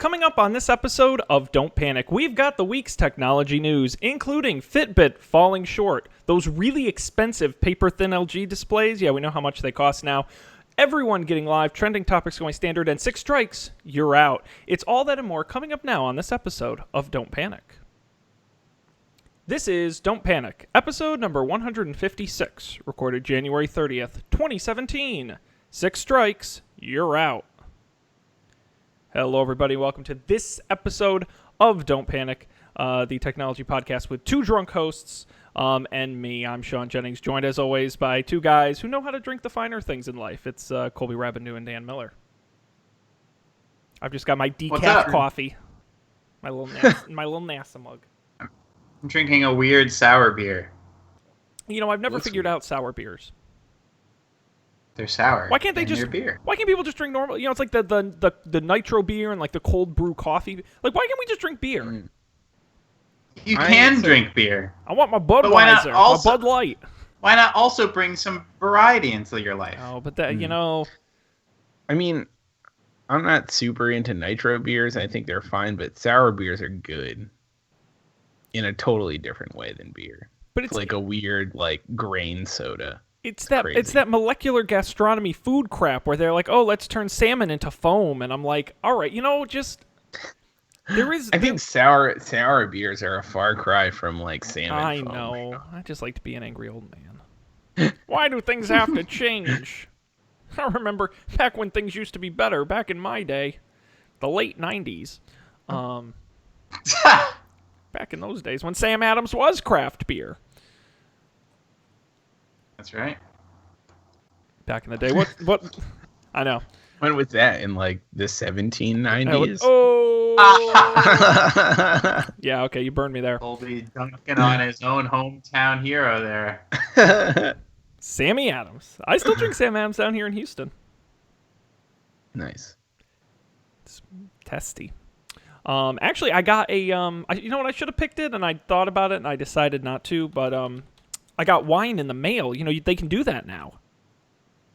Coming up on this episode of Don't Panic, we've got the week's technology news, including Fitbit falling short, those really expensive paper-thin LG displays, yeah, we know how much they cost now, everyone getting live, trending topics going standard, and 6 strikes, you're out. It's all that and more coming up now on this episode of Don't Panic. This is Don't Panic, episode number 156, recorded January 30th, 2017. 6 strikes, you're out. Hello, everybody. Welcome to this episode of Don't Panic, the technology podcast with 2 drunk hosts and me. I'm Sean Jennings, joined as always by 2 guys who know how to drink the finer things in life. It's Colby Rabineau and Dan Miller. I've just got my decaf coffee, my little NASA mug. I'm drinking a weird sour beer. You know, I've never figured out sour beers. They're sour. Why can't they just? Beer? Why can't people just drink normal? You know, it's like the nitro beer and like the cold brew coffee. Like, why can't we just drink beer? You can drink beer. I want my Budweiser, my Bud Light. Why not also bring some variety into your life? Oh, but that you know. I mean, I'm not super into nitro beers. I think they're fine, but sour beers are good in a totally different way than beer. But it's like a weird like grain soda. It's that molecular gastronomy food crap where they're like, oh, let's turn salmon into foam, and I'm like, all right, you know, just there is. I think sour beers are a far cry from like salmon. I foam. know. I just like to be an angry old man. Why do things have to change? I remember back when things used to be better. Back in my day, the late '90s. Back in those days when Sam Adams was craft beer. That's right. Back in the day. What? I know. When was that? In like the 1790s? Oh! Yeah, okay, you burned me there. Colby dunking on his own hometown hero there. Sammy Adams. I still drink Sam Adams down here in Houston. Nice. It's testy. Actually, I got a, you know what, I should have picked it, and I thought about it, and I decided not to, but, I got wine in the mail. You know, they can do that now.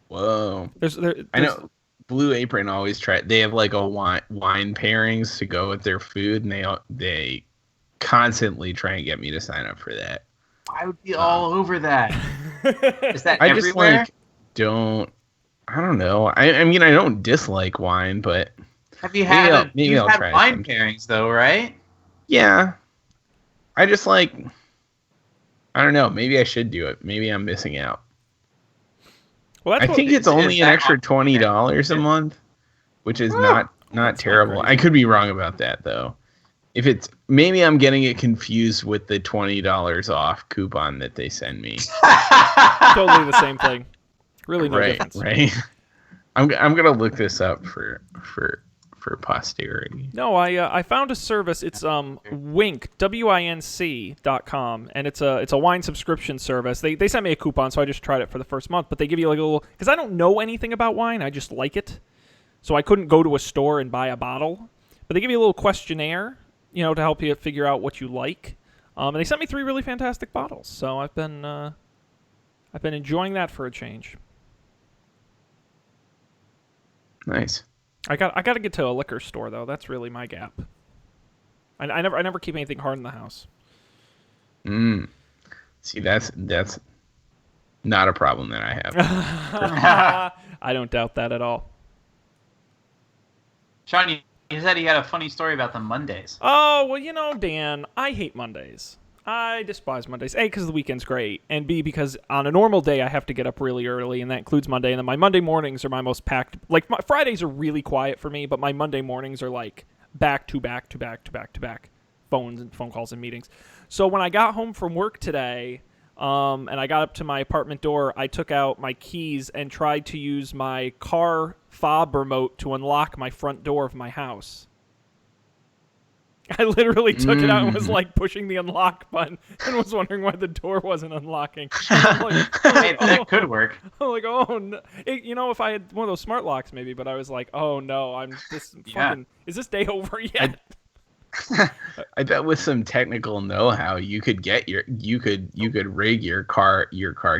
Whoa. There's I know Blue Apron always they have like a wine pairings to go with their food, and they constantly try and get me to sign up for that. I would be all over that. Is that I everywhere? Just like I don't know. I mean, I don't dislike wine, but have you had maybe I'll try wine pairings though, right? Yeah. I just like, I don't know. Maybe I should do it. Maybe I'm missing out. Well, I think it's only an extra $20 a month, which is not terrible. I could be wrong about that though. Maybe I'm getting it confused with the $20 off coupon that they send me. Totally the same thing. Really no difference. Right. I'm gonna look this up for posterity. No, I found a service. It's Winc, WINC.com, and it's a wine subscription service. They sent me a coupon, so I just tried it for the first month. But they give you like a little, because I don't know anything about wine, I just like it, so I couldn't go to a store and buy a bottle. But they give you a little questionnaire, you know, to help you figure out what you like. And they sent me 3 really fantastic bottles, so I've been enjoying that for a change. Nice. I got to get to a liquor store though. That's really my gap. I never keep anything hard in the house. See, that's not a problem that I have. I don't doubt that at all. Sean, you said you had a funny story about the Mondays. Oh, well, you know, Dan, I hate Mondays. I despise Mondays. A, because the weekend's great, and B, because on a normal day I have to get up really early, and that includes Monday, and then my Monday mornings are my most packed. Like, my Fridays are really quiet for me, but my Monday mornings are like back to back to back to back to back phone calls and meetings. So when I got home from work today, and I got up to my apartment door, I took out my keys and tried to use my car fob remote to unlock my front door of my house. I literally took it out and was like pushing the unlock button and was wondering why the door wasn't unlocking. That could work. I'm like, oh no. You know, if I had one of those smart locks maybe, but I was like, oh no, is this day over yet? I bet with some technical know-how, you could rig your car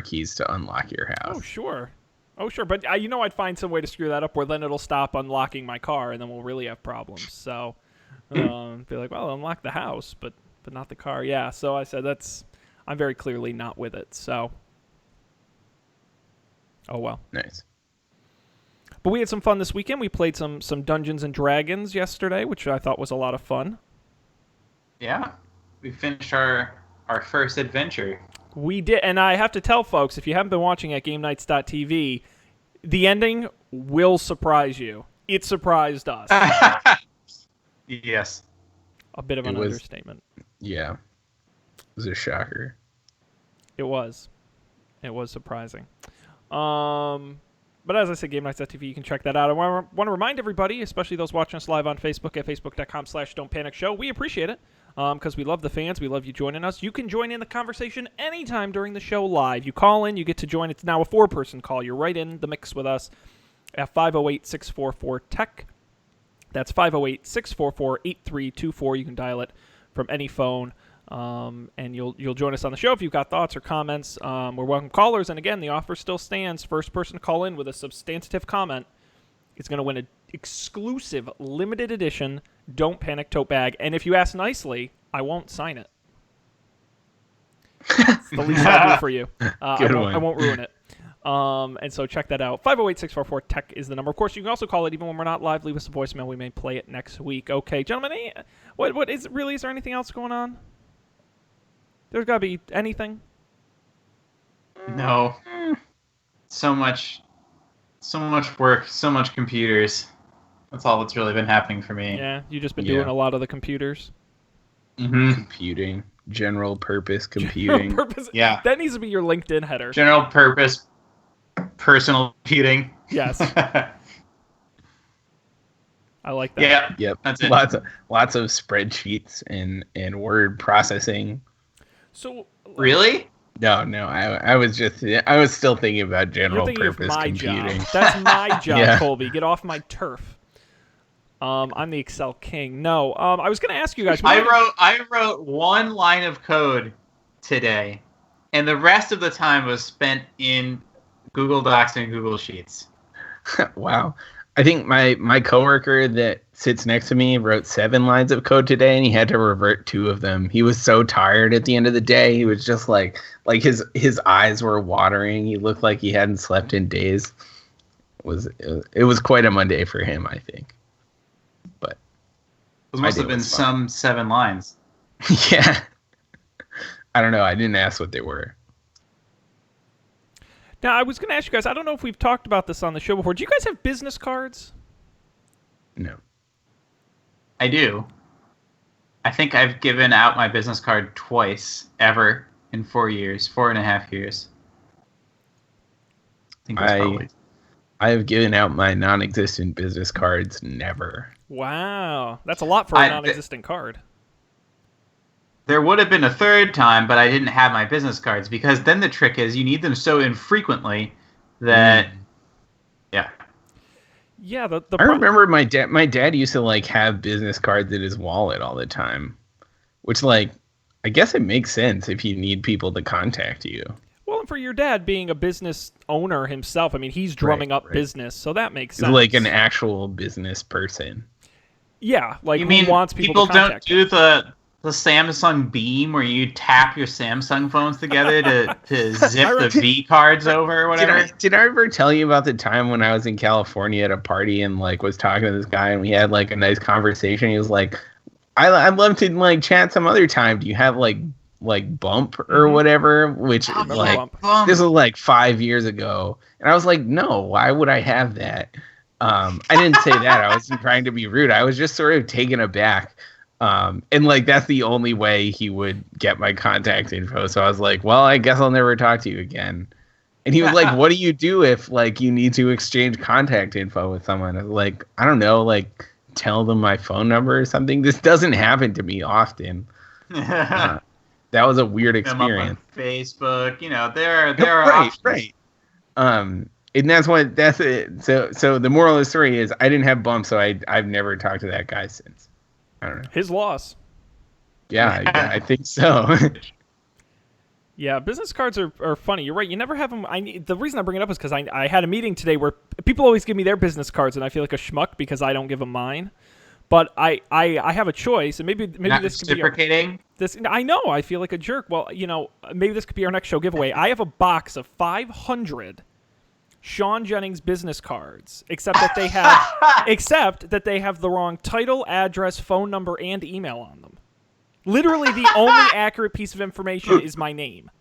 keys to unlock your house. Oh sure. Oh, sure. But I'd find some way to screw that up where then it'll stop unlocking my car and then we'll really have problems. So be like, well, unlock the house, but not the car. Yeah. So I said I'm very clearly not with it. So, oh, well. Nice. But we had some fun this weekend. We played some Dungeons and Dragons yesterday, which I thought was a lot of fun. Yeah. We finished our first adventure. We did, and I have to tell folks, if you haven't been watching at GameNights.tv, the ending will surprise you. It surprised us. Yes. A bit of an understatement. Yeah. It was a shocker. It was. It was surprising. But as I said, GameNights.tv, you can check that out. I want to remind everybody, especially those watching us live on Facebook at facebook.com/Don'tPanicShow. We appreciate it because we love the fans. We love you joining us. You can join in the conversation anytime during the show live. You call in, you get to join. It's now a 4-person call. You're right in the mix with us at 508-644-TECH. That's 508-644-8324. You can dial it from any phone. And you'll join us on the show if you've got thoughts or comments. We're welcome callers, and again, the offer still stands. First person to call in with a substantive comment is going to win an exclusive limited edition Don't Panic tote bag. And if you ask nicely, I won't sign it. It's the least I'll do for you. I won't ruin it. And so check that out. 508-644-TECH is the number. Of course, you can also call it even when we're not live. Leave us a voicemail. We may play it next week. Okay, gentlemen, is there anything else going on? There's got to be anything. No. So much work, so much computers. That's all that's really been happening for me. Yeah, you've just been doing a lot of the computers. Mm-hmm. Computing. General purpose computing. General purpose. Yeah. That needs to be your LinkedIn header. General purpose personal computing. Yes. I like that. Yeah. Yep. That's it. Lots of spreadsheets and word processing. So really? No. I was still thinking about general purpose computing. Job. That's my job, Yeah. Colby. Get off my turf. I'm the Excel king. No. I was going to ask you guys. I wrote one line of code today, and the rest of the time was spent in Google Docs and Google Sheets. Wow. I think my coworker that sits next to me wrote 7 lines of code today, and he had to revert 2 of them. He was so tired at the end of the day. He was just like his eyes were watering. He looked like he hadn't slept in days. It was quite a Monday for him, I think. But those must have been some 7 lines. Yeah. I don't know. I didn't ask what they were. Now, I was going to ask you guys, I don't know if we've talked about this on the show before. Do you guys have business cards? No. I do. I think I've given out my business card twice, ever, in 4.5 years. I think that's probably... I have given out my non-existent business cards never. Wow. That's a lot for a non-existent card. There would have been a third time, but I didn't have my business cards because then the trick is you need them so infrequently that, yeah. Yeah, I remember my dad used to have business cards in his wallet all the time, which I guess it makes sense if you need people to contact you. Well, and for your dad being a business owner himself, I mean, he's drumming up business, so that makes sense. Like an actual business person. Yeah, you mean who wants people to contact don't do the Samsung Beam where you tap your Samsung phones together to zip the V cards over or whatever? Did I ever tell you about the time when I was in California at a party and was talking to this guy and we had a nice conversation? He was like, I'd love to chat some other time. Do you have Bump or whatever? Which this was 5 years ago. And I was like, no, why would I have that? I didn't say that. I wasn't trying to be rude. I was just sort of taken aback. And that's the only way he would get my contact info. So I was like, well, I guess I'll never talk to you again. And he was like, what do you do if you need to exchange contact info with someone? I was like, I don't know, tell them my phone number or something. This doesn't happen to me often. That was a weird experience. Facebook, there are options. Right. And that's it. So the moral of the story is I didn't have Bump, so I've never talked to that guy since. I don't know. His loss. Yeah, I think so. Yeah, business cards are funny. You're right. You never have them. The reason I bring it up is because I had a meeting today where people always give me their business cards, and I feel like a schmuck because I don't give them mine. But I have a choice, and maybe Not this could reciprocating. this. I know I feel like a jerk. Well, maybe this could be our next show giveaway. I have a box of 500 Sean Jennings business cards, except that they have the wrong title, address, phone number, and email on them. Literally, the only accurate piece of information is my name.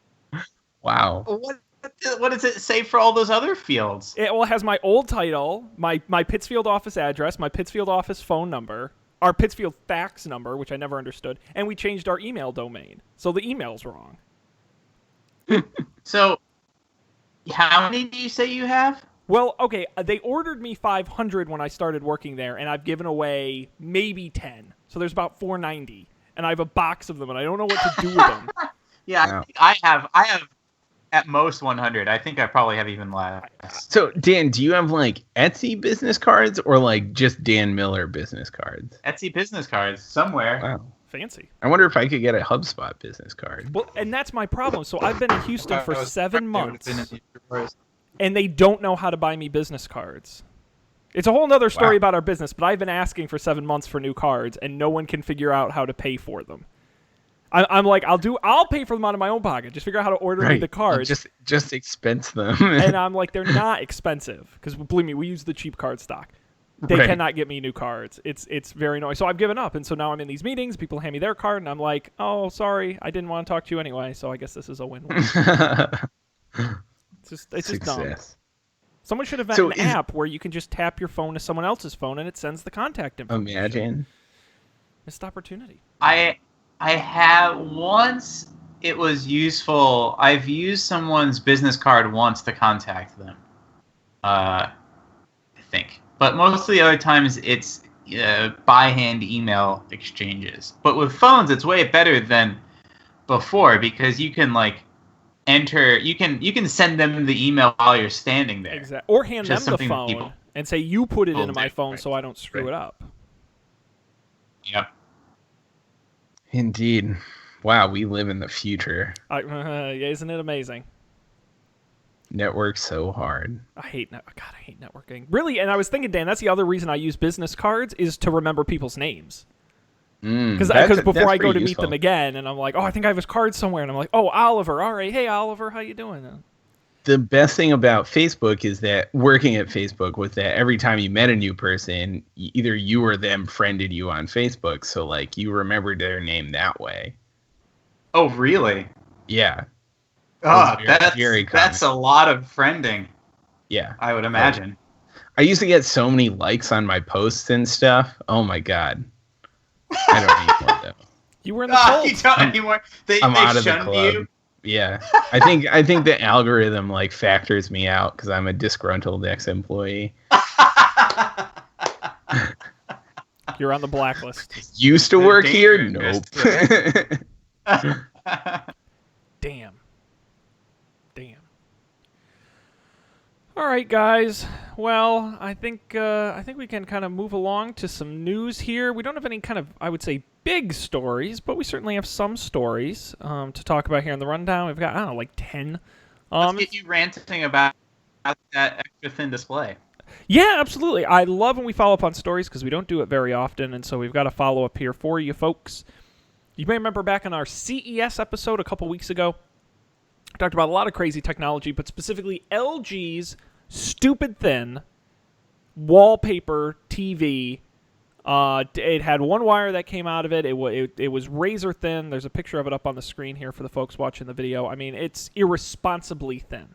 Wow. What does it say for all those other fields? It has my old title, my Pittsfield office address, my Pittsfield office phone number, our Pittsfield fax number, which I never understood, and we changed our email domain. So the email's wrong. So, how many do you say you have? Well, okay, they ordered me 500 when I started working there, and I've given away maybe 10. So there's about 490. And I have a box of them, and I don't know what to do with them. Yeah, wow. I have at most 100. I think I probably have even less. So, Dan, do you have like Etsy business cards or like just Dan Miller business cards? Etsy business cards somewhere. Wow. Fancy. I wonder if I could get a HubSpot business card. Well, and that's my problem. So I've been in Houston for 7 months, and they don't know how to buy me business cards. It's a whole other story about our business, but I've been asking for 7 months for new cards, and no one can figure out how to pay for them. I'm like, I'll pay for them out of my own pocket. Just figure out how to order me the cards. Just expense them. And I'm like, they're not expensive because believe me, we use the cheap card stock. They cannot get me new cards. It's very annoying. So I've given up, and so now I'm in these meetings. People hand me their card, and I'm like, oh, sorry, I didn't want to talk to you anyway. So I guess this is a win-win. It's just dumb. Someone should have an app where you can just tap your phone to someone else's phone and it sends the contact information. Imagine. Missed opportunity. I have once. It was useful. I've used someone's business card once to contact them. I think, but most of the other times it's by hand email exchanges. But with phones, it's way better than before because you can like. You can send them the email while you're standing there. Exactly. Or hand them the phone and say, you put it into my phone so I don't screw it up. Yep. Indeed. Wow, we live in the future. Isn't it amazing? Network so hard. I hate networking. Really, and I was thinking, Dan, that's the other reason I use business cards is to remember people's names. Because before I go to meet them again, and I'm like, oh, I think I have his card somewhere, and I'm like, oh, Oliver, all right, hey, Oliver, how you doing? The best thing about Facebook is that working at Facebook was that every time you met a new person, either you or them friended you on Facebook, so like you remembered their name that way. Oh, really? Yeah. Oh, that's a lot of friending. Yeah, I would imagine. I used to get so many likes on my posts and stuff. Oh my god. I don't anymore though. You were in the cult. You don't anymore. I'm out of the club. You? Yeah, I think the algorithm like factors me out because I'm a disgruntled ex-employee. You're on the blacklist. Used to work here? Nope. Damn. All right, guys. Well, I think we can kind of move along to some news here. We don't have any kind of, I would say, big stories, but we certainly have some stories to talk about here in the rundown. We've got, I don't know, like 10. Let's get you ranting about that extra thin display. Yeah, absolutely. I love when we follow up on stories because we don't do it very often, and so we've got a follow-up here for you folks. You may remember back in our CES episode a couple weeks ago, I talked about a lot of crazy technology, but specifically LG's stupid thin wallpaper TV. It had one wire that came out of it. It was razor thin. There's a picture of it up on the screen here for the folks watching the video. I mean, it's irresponsibly thin.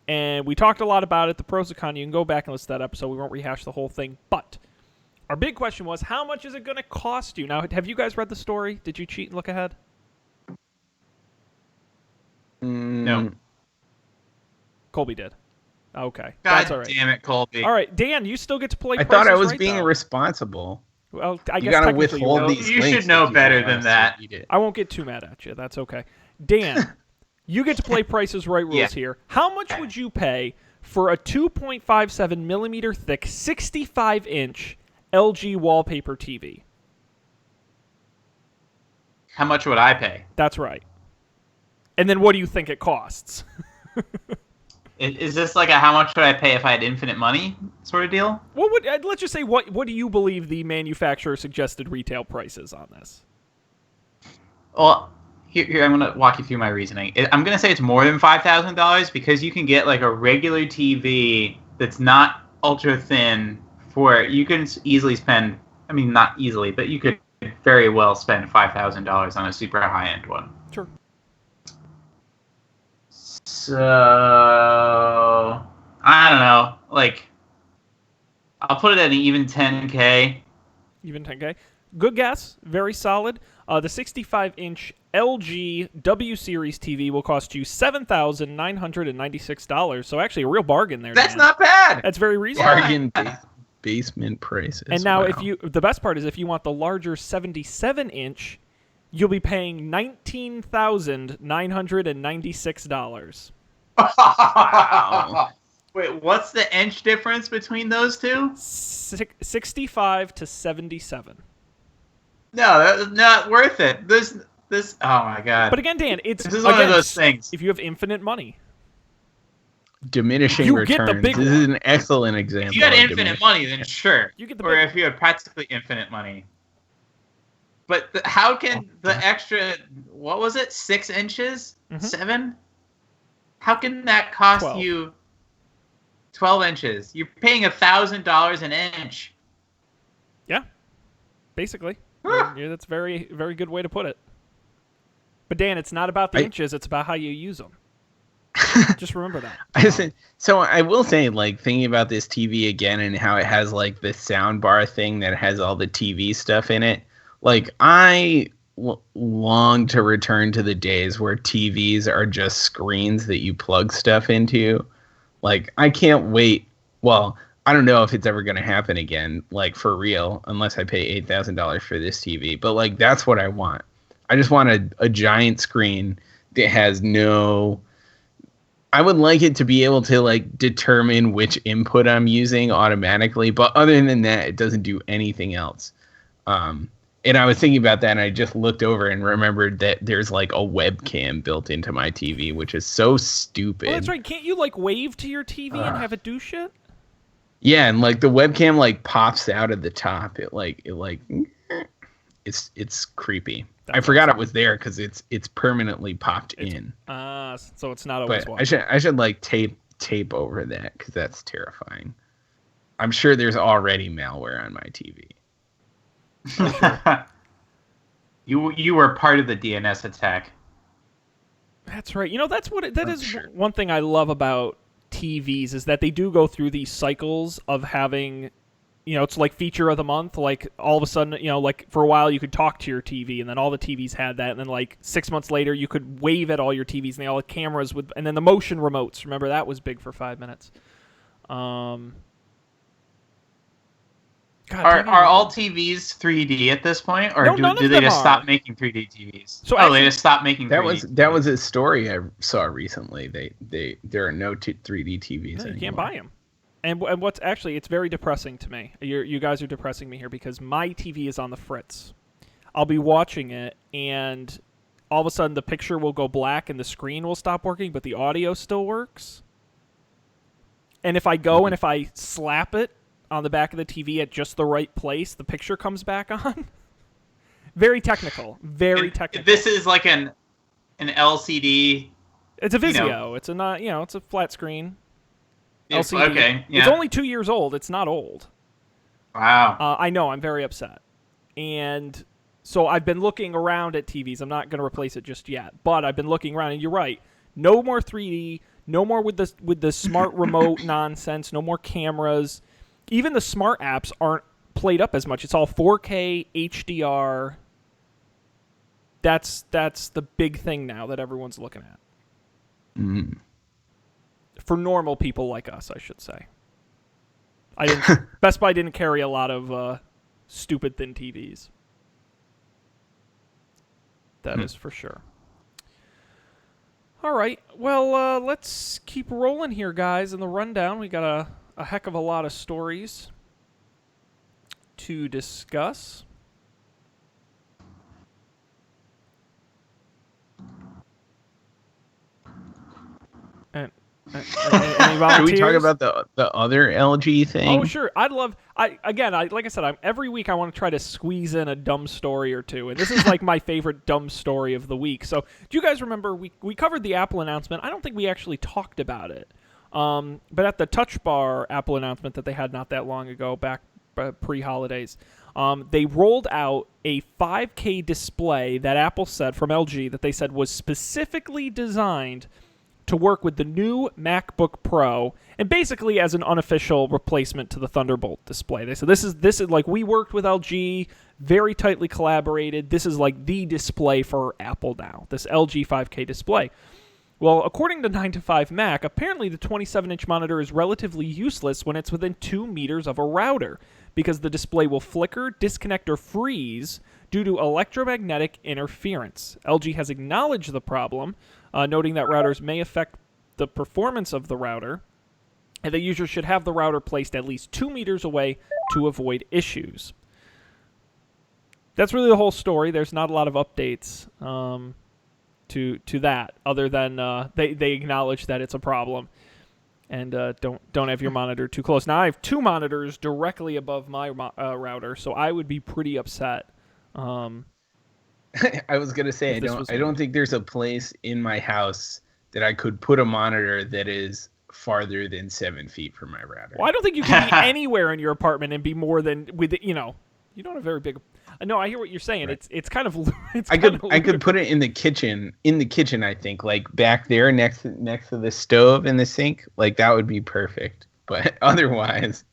And we talked a lot about it, the pros and cons. You can go back and listen to that episode. We won't rehash the whole thing. But our big question was, how much is it going to cost you? Now, have you guys read the story? Did you cheat and look ahead? No. Colby did. Okay. God that's all right. Damn it, Colby. All right, Dan, you still get to play I Price thought I is was Right, being though. responsible. Well, I you guess gotta technically withhold these You links should know if you better want than us that. to read it. I won't get too mad at you. That's okay. Dan, you get to play Price is Right rules here. How much would you pay for a 2.57 millimeter thick, 65-inch LG wallpaper TV? How much would I pay? That's right. And then what do you think it costs? Is this like a how much would I pay if I had infinite money sort of deal? What would let's just say what do you believe the manufacturer suggested retail price is on this? Well, here I'm gonna walk you through my reasoning. I'm gonna say it's more than $5,000 because you can get like a regular TV that's not ultra thin for you can easily spend. I mean, not easily, but you could very well spend $5,000 on a super high end one. Sure. So I don't know. Like, I'll put it at an even 10K. Even 10K. Good guess. Very solid. The 65-inch LG W Series TV will cost you $7,996. So actually a real bargain there. That's Dan. not bad. That's very reasonable. Bargain basement prices. And now, wow. the best part is if you want the larger 77-inch, you'll be paying $19,996. Wow. Wait, what's the inch difference between those two? 65 to 77. No, that's not worth it. This. Oh my god. But again, Dan, this is one of those things. If you have infinite money, diminishing you returns. get the big this one. is an excellent example. If you had of infinite money, then sure. You get the or big if you had practically infinite money. But how can the extra? What was it? 6 inches? 7? How can that cost 12. you 12 inches? You're paying $1,000 an inch. Yeah, basically. Yeah, that's a very, very good way to put it. But Dan, it's not about the inches; it's about how you use them. Just remember that. So I will say, like, thinking about this TV again and how it has like this sound bar thing that has all the TV stuff in it. Like, I long to return to the days where TVs are just screens that you plug stuff into. Like, I can't wait. Well, I don't know if it's ever going to happen again, like, for real, unless I pay $8,000 for this TV. But, like, that's what I want. I just want a giant screen that has no... I would like it to be able to, like, determine which input I'm using automatically. But other than that, it doesn't do anything else. And I was thinking about that, and I just looked over and remembered that there's, like, a webcam built into my TV, which is so stupid. Oh, that's right. Can't you, like, wave to your TV and have it do shit? Yeah, and like the webcam like pops out of the top. It's creepy. I forgot it was there because it's permanently popped in. So it's not always. But I should like tape over that because that's terrifying. I'm sure there's already malware on my TV. Sure. You were part of the DNS attack. That's right. You know, that is one thing I love about TVs is that they do go through these cycles of having, you know, it's like feature of the month. Like all of a sudden, you know, like for a while you could talk to your TV, and then all the TVs had that, and then like 6 months later you could wave at all your TVs, and they all had cameras with, and then the motion remotes. Remember that was big for 5 minutes. God, are all TVs 3D at this point, or No, do they just stop making 3D TVs? So they just stopped making 3D. That was a story I saw recently. There are no 3D TVs anymore. You can't buy them. And what's actually, it's very depressing to me. You guys are depressing me here because my TV is on the fritz. I'll be watching it, and all of a sudden the picture will go black and the screen will stop working, but the audio still works. And if I go and if I slap it on the back of the TV at just the right place, the picture comes back on. Very technical. Very technical. This is like an LCD. It's a Vizio. It's a flat screen. LCD. Okay. Yeah. It's only 2 years old. It's not old. Wow. I know. I'm very upset. And so I've been looking around at TVs. I'm not going to replace it just yet, but I've been looking around, and you're right. No more 3D. No more with the smart remote nonsense. No more cameras. Even the smart apps aren't played up as much. It's all 4K HDR. That's the big thing now that everyone's looking at. Mm. For normal people like us, I should say. Best Buy didn't carry a lot of stupid thin TVs. That is for sure. All right. Well, let's keep rolling here, guys. In the rundown, we got a heck of a lot of stories to discuss. And, any volunteers? Should we talk about the other LG thing? Oh, sure. Like I said, every week I want to try to squeeze in a dumb story or two, and this is like my favorite dumb story of the week. So, do you guys remember we covered the Apple announcement? I don't think we actually talked about it. But at the Touch Bar Apple announcement that they had not that long ago, back pre-holidays, they rolled out a 5K display that Apple said, from LG, that they said was specifically designed to work with the new MacBook Pro, and basically as an unofficial replacement to the Thunderbolt display. They said this is like, we worked with LG, very tightly collaborated. This is like the display for Apple now, this LG 5K display. Well, according to 9to5Mac, apparently the 27-inch monitor is relatively useless when it's within 2 meters of a router, because the display will flicker, disconnect, or freeze due to electromagnetic interference. LG has acknowledged the problem, noting that routers may affect the performance of the router, and the user should have the router placed at least 2 meters away to avoid issues. That's really the whole story. There's not a lot of updates to that, other than they acknowledge that it's a problem, and don't have your monitor too close. Now I have 2 monitors directly above my router, so I would be pretty upset. I was gonna say I don't think there's a place in my house that I could put a monitor that is farther than 7 feet from my router. Well, I don't think you can be anywhere in your apartment and be more than you don't have a very big. No, I hear what you're saying. Right. It's kind of. I could put it in the kitchen. In the kitchen, I think, like back there next to the stove and the sink. Like that would be perfect. But otherwise.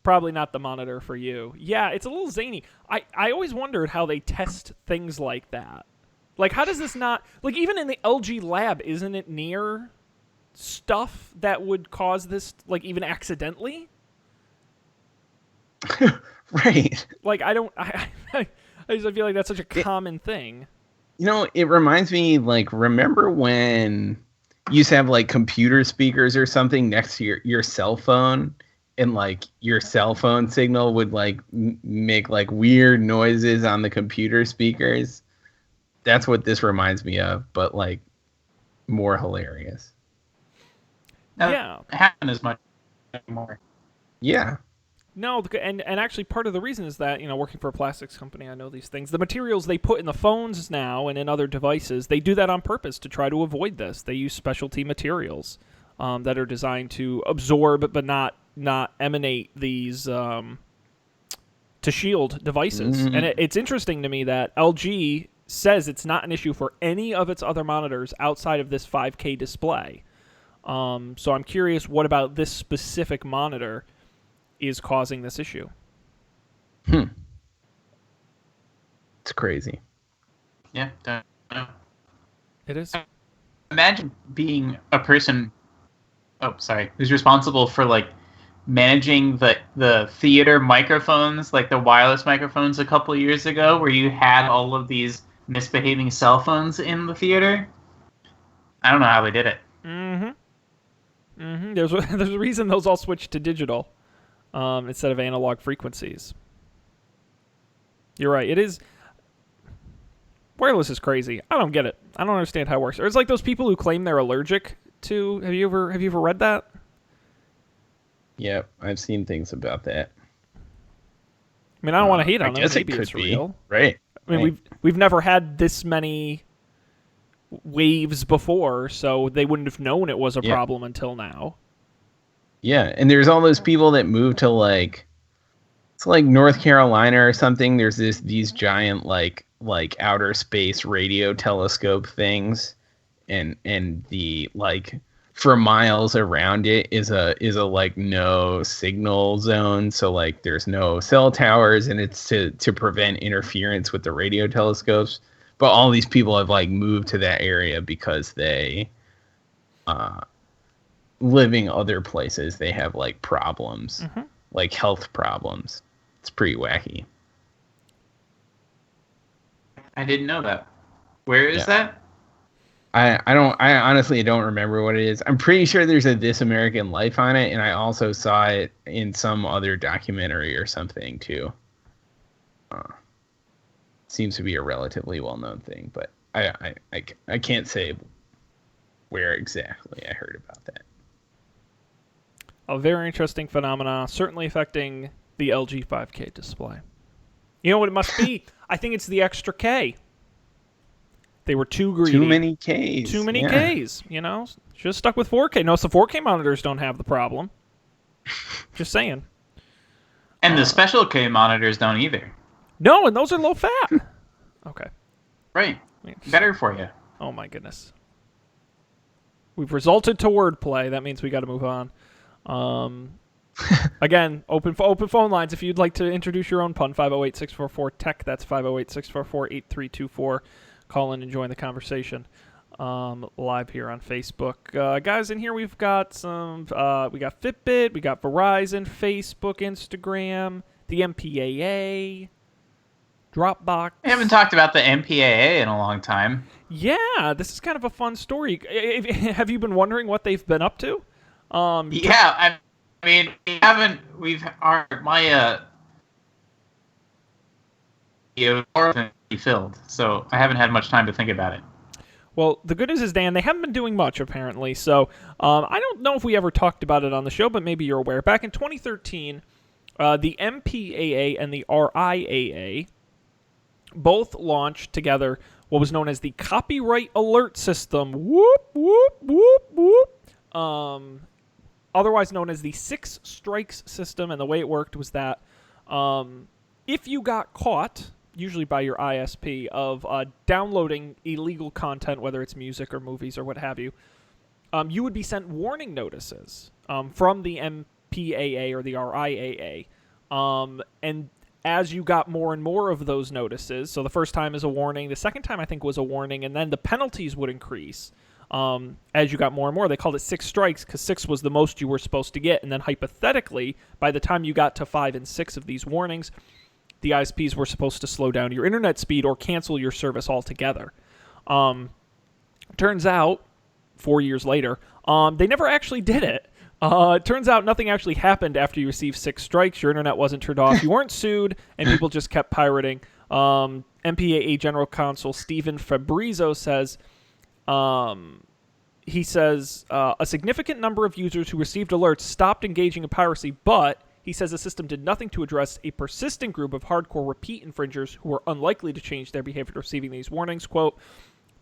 Probably not the monitor for you. Yeah, it's a little zany. I always wondered how they test things like that. Like, how does this not... Like, even in the LG lab, isn't it near stuff that would cause this, like, even accidentally? Right. Like, I just feel like that's such a common thing. It reminds me, like, remember when you used to have, like, computer speakers or something next to your cell phone? And like your cell phone signal would like make like weird noises on the computer speakers. That's what this reminds me of, but like more hilarious. Yeah, it happens as much anymore. Yeah. No, and actually part of the reason is that, working for a plastics company, I know these things. The materials they put in the phones now and in other devices, they do that on purpose to try to avoid this. They use specialty materials that are designed to absorb but not emanate these to shield devices. Mm-hmm. And it's interesting to me that LG says it's not an issue for any of its other monitors outside of this 5K display. So I'm curious, what about this specific monitor is causing this issue? It's crazy. Yeah, don't know. It is. Imagine being a person who's responsible for like managing the theater microphones, like the wireless microphones a couple of years ago, where you had all of these misbehaving cell phones in the theater. I don't know how they did it. There's a reason those all switched to digital instead of analog frequencies. You're right. It is. Wireless is crazy. I don't get it. I don't understand how it works. Or it's like those people who claim they're allergic to. Have you ever read that? Yep, I've seen things about that. I mean, I don't want to hate on it. Maybe it's real. Right. I mean, we've never had this many waves before, so they wouldn't have known it was a problem until now. Yeah, and there's all those people that move to it's like North Carolina or something. There's these giant like outer space radio telescope things, and the like for miles around it is a like no signal zone, so like there's no cell towers, and it's to prevent interference with the radio telescopes. But all these people have like moved to that area because they living other places, they have like problems, like health problems. It's pretty wacky. I didn't know that. Where is that? I honestly don't remember what it is. I'm pretty sure there's a This American Life on it, and I also saw it in some other documentary or something too. Seems to be a relatively well-known thing, but I can't say where exactly I heard about that. A very interesting phenomena, certainly affecting the LG 5K display. You know what it must be? I think it's the extra K. They were too greedy. Too many Ks. Too many Ks, you know? Should have stuck with 4K. Notice the 4K monitors don't have the problem. Just saying. And the special K monitors don't either. No, and those are low fat. Okay. Right. Better for you. Oh, my goodness. We've resulted to wordplay. That means we got to move on. Again, open phone lines if you'd like to introduce your own pun. 508-644-TECH. That's 508-644-8324. Call in and join the conversation live here on Facebook. Guys, in here we've got some. We got Fitbit, we got Verizon, Facebook, Instagram, the MPAA, Dropbox. We haven't talked about the MPAA in a long time. Yeah, this is kind of a fun story. Have you been wondering what they've been up to? Yeah, I mean, we haven't. My filled, so I haven't had much time to think about it. Well, the good news is, Dan, they haven't been doing much, apparently. So I don't know if we ever talked about it on the show, but maybe you're aware. Back in 2013, the MPAA and the RIAA both launched together what was known as the Copyright Alert System. Whoop, whoop, whoop, whoop. Otherwise known as the Six Strikes System. And the way it worked was that if you got caught, usually by your ISP, of downloading illegal content, whether it's music or movies or what have you, you would be sent warning notices from the MPAA or the RIAA. And as you got more and more of those notices, so the first time is a warning, the second time I think was a warning, and then the penalties would increase as you got more and more. They called it 6 strikes because 6 was the most you were supposed to get. And then hypothetically, by the time you got to 5 and 6 of these warnings, the ISPs were supposed to slow down your internet speed or cancel your service altogether. Turns out, 4 years later, they never actually did it. It turns out nothing actually happened after you received 6 strikes. Your internet wasn't turned off. You weren't sued, and people just kept pirating. MPAA General Counsel Stephen Fabrizio says, a significant number of users who received alerts stopped engaging in piracy, but he says the system did nothing to address a persistent group of hardcore repeat infringers who were unlikely to change their behavior receiving these warnings. Quote,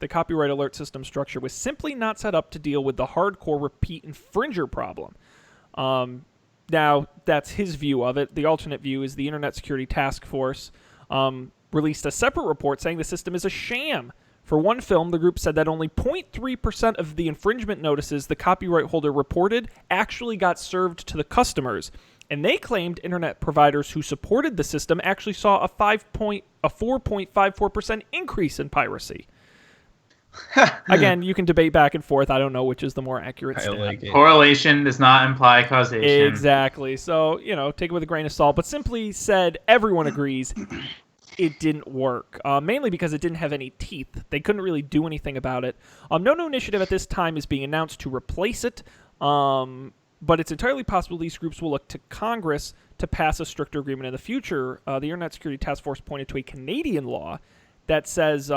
the copyright alert system structure was simply not set up to deal with the hardcore repeat infringer problem. Now, that's his view of it. The alternate view is the Internet Security Task Force released a separate report saying the system is a sham. For one film, the group said that only 0.3% of the infringement notices the copyright holder reported actually got served to the customers. And they claimed internet providers who supported the system actually saw a 4.54% increase in piracy. Again, you can debate back and forth. I don't know which is the more accurate stat. Like it. Correlation does not imply causation. Exactly. So, take it with a grain of salt. But simply said, everyone agrees it didn't work. Mainly because it didn't have any teeth. They couldn't really do anything about it. No new initiative at this time is being announced to replace it. But it's entirely possible these groups will look to Congress to pass a stricter agreement in the future. The Internet Security Task Force pointed to a Canadian law that says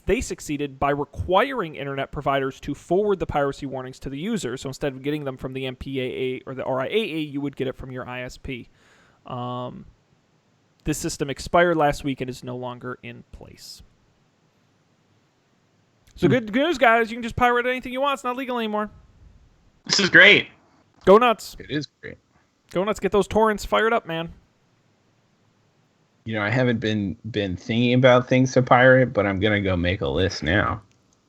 they succeeded by requiring internet providers to forward the piracy warnings to the user. So instead of getting them from the MPAA or the RIAA, you would get it from your ISP. This system expired last week and is no longer in place. So good news, guys. You can just pirate anything you want. It's not legal anymore. This is great. Go nuts. It is great. Go nuts. Get those torrents fired up, man. I haven't been thinking about things to pirate, but I'm gonna go make a list now.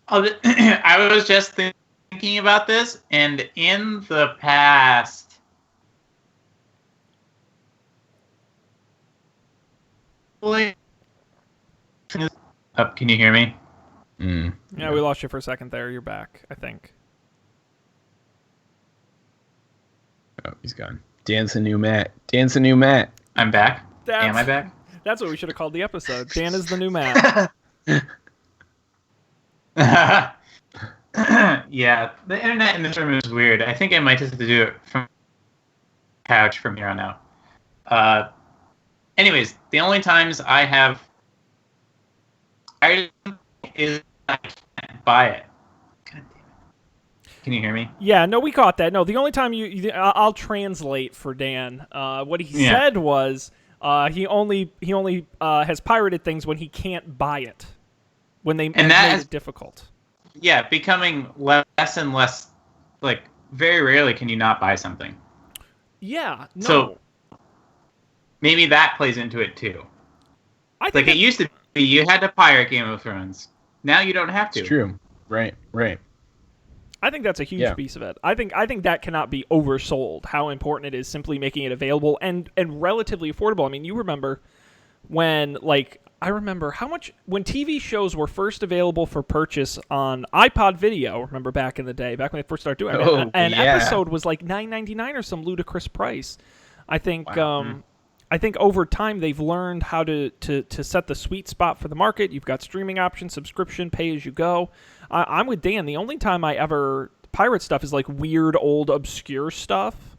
I was just thinking about this, and in the past, can you hear me? Yeah, we lost you for a second there. You're back, I think. Oh, he's gone. Dan's the new Matt. Dan's the new Matt. I'm back. Am I back? That's what we should have called the episode. Dan is the new Matt. Yeah, the internet in this room is weird. I think I might just have to do it from couch from here on out. Anyways, the only times I have is I can't buy it. God damn it. Can you hear me? Yeah, no, we caught that. No, the only time I'll translate for Dan. What he said was he only has pirated things when he can't buy it, when they made it difficult. Yeah, becoming less and less, like, very rarely can you not buy something. Yeah, no. So maybe that plays into it too. Like, it used to be you had to pirate Game of Thrones. Now you don't have to. It's true. Right. I think that's a huge piece of it. I think that cannot be oversold, how important it is simply making it available and relatively affordable. I mean, you remember when, like, I remember how much when TV shows were first available for purchase on iPod Video. Remember back in the day, back when they first started doing it, an episode was like $9.99 or some ludicrous price. I think I think over time they've learned how to set the sweet spot for the market. You've got streaming options, subscription, pay as you go. I'm with Dan. The only time I ever pirate stuff is like weird, old, obscure stuff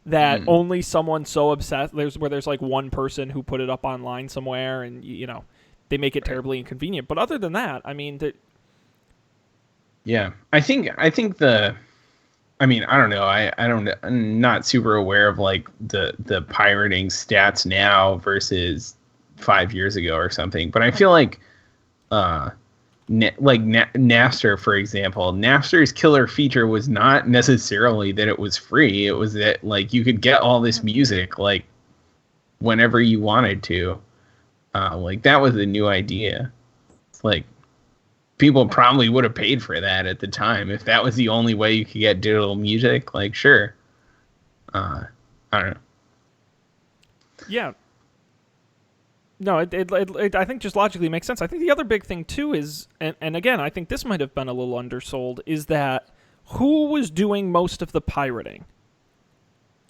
that only someone so obsessed. There's like one person who put it up online somewhere, and they make it terribly inconvenient. But other than that, I mean that. Yeah, I think the. I mean, I don't know. I'm not super aware of like the pirating stats now versus 5 years ago or something. But I feel like, Napster, for example, Napster's killer feature was not necessarily that it was free. It was that like you could get all this music like whenever you wanted to. Like that was a new idea. It's like. People probably would have paid for that at the time if that was the only way you could get digital music. Like, sure. I don't know. Yeah. No, it I think just logically makes sense. I think the other big thing too is, and again, I think this might have been a little undersold, is that who was doing most of the pirating?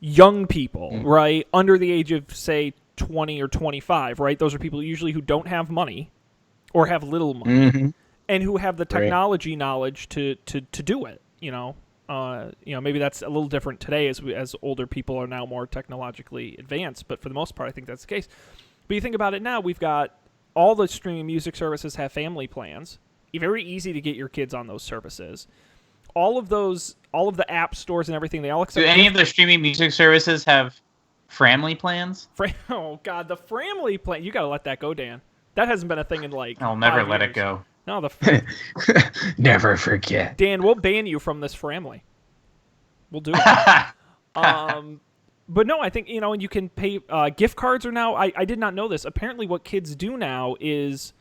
Young people, right? Under the age of, say, 20 or 25, right? Those are people usually who don't have money or have little money. And who have the technology knowledge to do it, maybe that's a little different today as older people are now more technologically advanced. But for the most part, I think that's the case. But you think about it now, we've got all the streaming music services have family plans. Very easy to get your kids on those services. All of the app stores and everything, they all accept. Do any of the streaming music services have family plans? Oh God, the family plan! You got to let that go, Dan. That hasn't been a thing in like. I'll never let it go. No, never forget. Dan, we'll ban you from this family. We'll do it. But no, I think and you can pay. Gift cards are now. I did not know this. Apparently, what kids do now is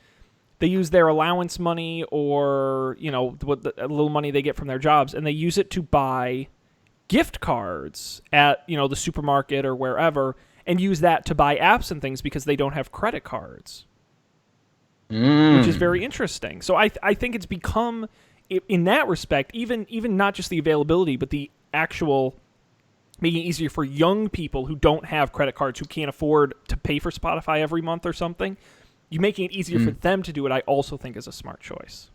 they use their allowance money or what the little money they get from their jobs, and they use it to buy gift cards at the supermarket or wherever, and use that to buy apps and things because they don't have credit cards. Which is very interesting. So I think it's become, in that respect, even not just the availability, but the actual making it easier for young people who don't have credit cards, who can't afford to pay for Spotify every month or something. You making it easier for them to do it, I also think is a smart choice.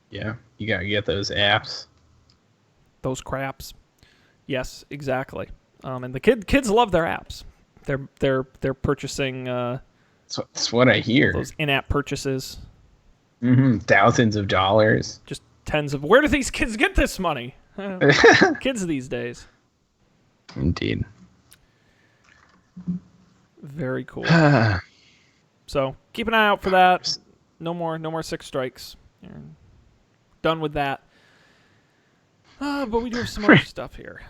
Yeah, you gotta get those apps. Those craps. Yes, exactly. And the kids love their apps. They're purchasing. That's what I hear. Those in-app purchases. Thousands of dollars. Just tens of... Where do these kids get this money? Kids these days. Indeed. Very cool. So, keep an eye out for that. No more 6 strikes. You're done with that. But we do have some other stuff here.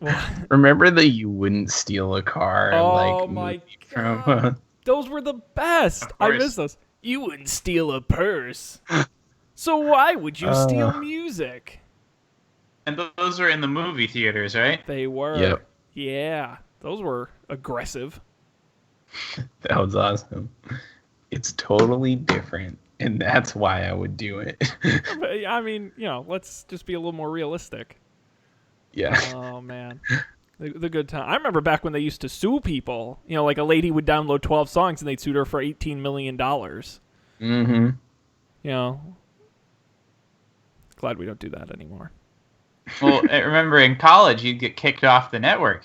Well, remember that you wouldn't steal a car? Oh, my God. Those were the best. I miss those. You wouldn't steal a purse. So why would you steal music? And those were in the movie theaters, right? They were. Yep. Yeah. Those were aggressive. That was awesome. It's totally different, and that's why I would do it. I mean, let's just be a little more realistic. Yeah. Oh, man. The good time. I remember back when they used to sue people. Like a lady would download 12 songs and they'd sue her for $18 million. Glad we don't do that anymore. Well, I remember in college you'd get kicked off the network.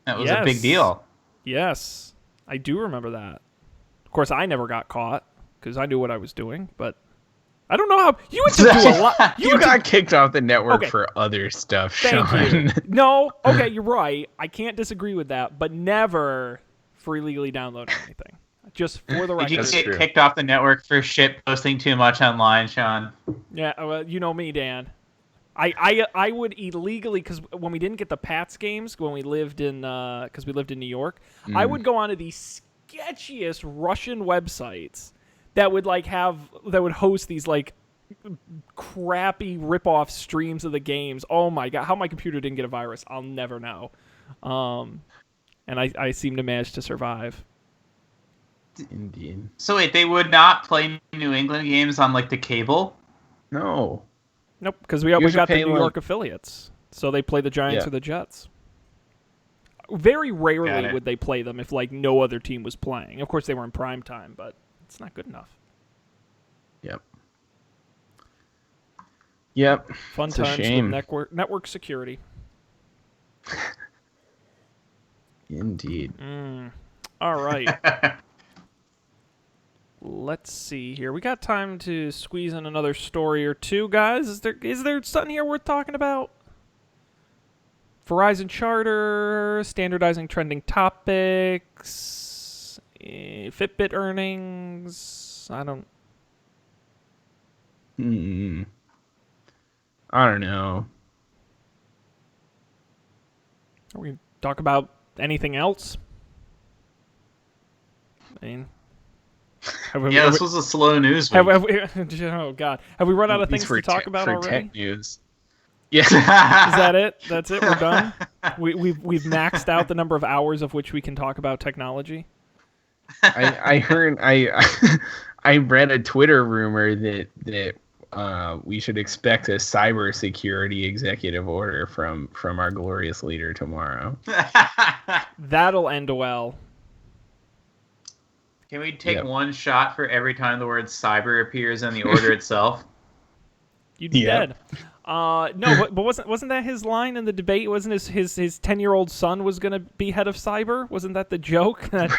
That was a big deal. Yes, I do remember that. Of course, I never got caught because I knew what I was doing, but I don't know how you had to do a lot. You got kicked off the network for other stuff, Thank Sean. you. No, okay, you're right. I can't disagree with that, but never for illegally downloading anything. Just for the record. Did you get kicked off the network for shit posting too much online, Sean? Yeah, well, you know me, Dan. I would illegally, because when we didn't get the Pats games, when we lived in, because we lived in New York, I would go onto the sketchiest Russian websites that would host these like crappy rip-off streams of the games. Oh my god, how my computer didn't get a virus, I'll never know. And I seem to manage to survive. Indeed. So wait, they would not play New England games on like the cable? No. Nope, because we got the New York affiliates, so they play the Giants or the Jets. Very rarely would they play them if like no other team was playing. Of course, they were in prime time, but it's not good enough. Yep. Fun it's times with network security. Indeed. All right. Let's see here. We got time to squeeze in another story or two, guys. Is there something here worth talking about? Verizon Charter, standardizing trending topics, Fitbit earnings. I don't know. Are we talk about anything else? I mean, this was a slow news week. Oh God, have we run out of things to talk about already? Tech news. Yeah. Is that it? That's it. We're done. We've maxed out the number of hours of which we can talk about technology. I heard I read a Twitter rumor that we should expect a cybersecurity executive order from our glorious leader tomorrow. That'll end well. Can we take one shot for every time the word cyber appears in the order itself? You'd be dead. No, but wasn't that his line in the debate? Wasn't his 10-year-old son was going to be head of cyber? Wasn't that the joke? It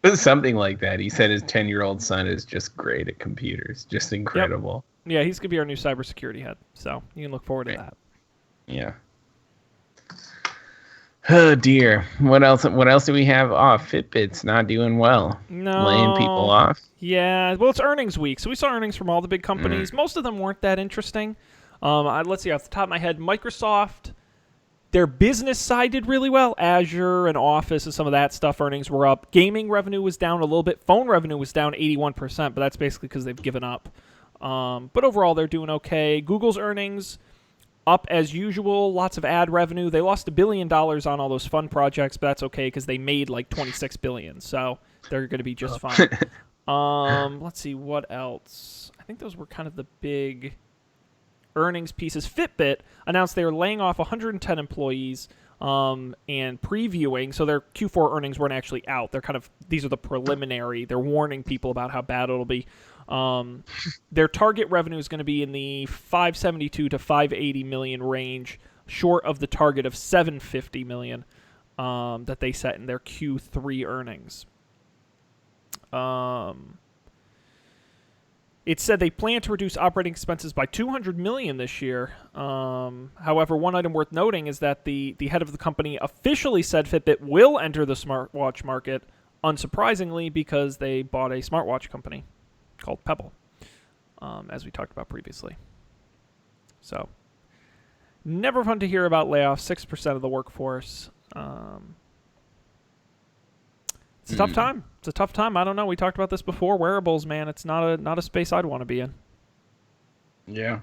was something like that. He said his 10-year-old son is just great at computers. Just incredible. Yep. Yeah, he's going to be our new cybersecurity head. So you can look forward to that. Yeah. Oh dear. What else do we have off? Fitbit's not doing well. No. Laying people off. Yeah. Well, it's earnings week, so we saw earnings from all the big companies. Most of them weren't that interesting. Let's see, off the top of my head, Microsoft, their business side did really well. Azure and Office and some of that stuff, earnings were up. Gaming revenue was down a little bit. Phone revenue was down 81%, but that's basically because they've given up. But overall, they're doing okay. Google's earnings up as usual, lots of ad revenue. They lost $1 billion on all those fun projects, but that's okay because they made like $26 billion, so they're going to be just fine. Let's see, what else? I think those were kind of the big earnings pieces. Fitbit announced they were laying off 110 employees and previewing, so their Q4 earnings weren't actually out. These are the preliminary. They're warning people about how bad it'll be. Their target revenue is going to be in the 572 to 580 million range, short of the target of 750 million that they set in their Q3 earnings. It said they plan to reduce operating expenses by $200 million this year. However, one item worth noting is that the head of the company officially said Fitbit will enter the smartwatch market, unsurprisingly, because they bought a smartwatch company called Pebble, as we talked about previously. So, never fun to hear about layoffs, 6% of the workforce. It's a tough time. It's a tough time. I don't know. We talked about this before. Wearables, man, it's not a space I'd want to be in. Yeah.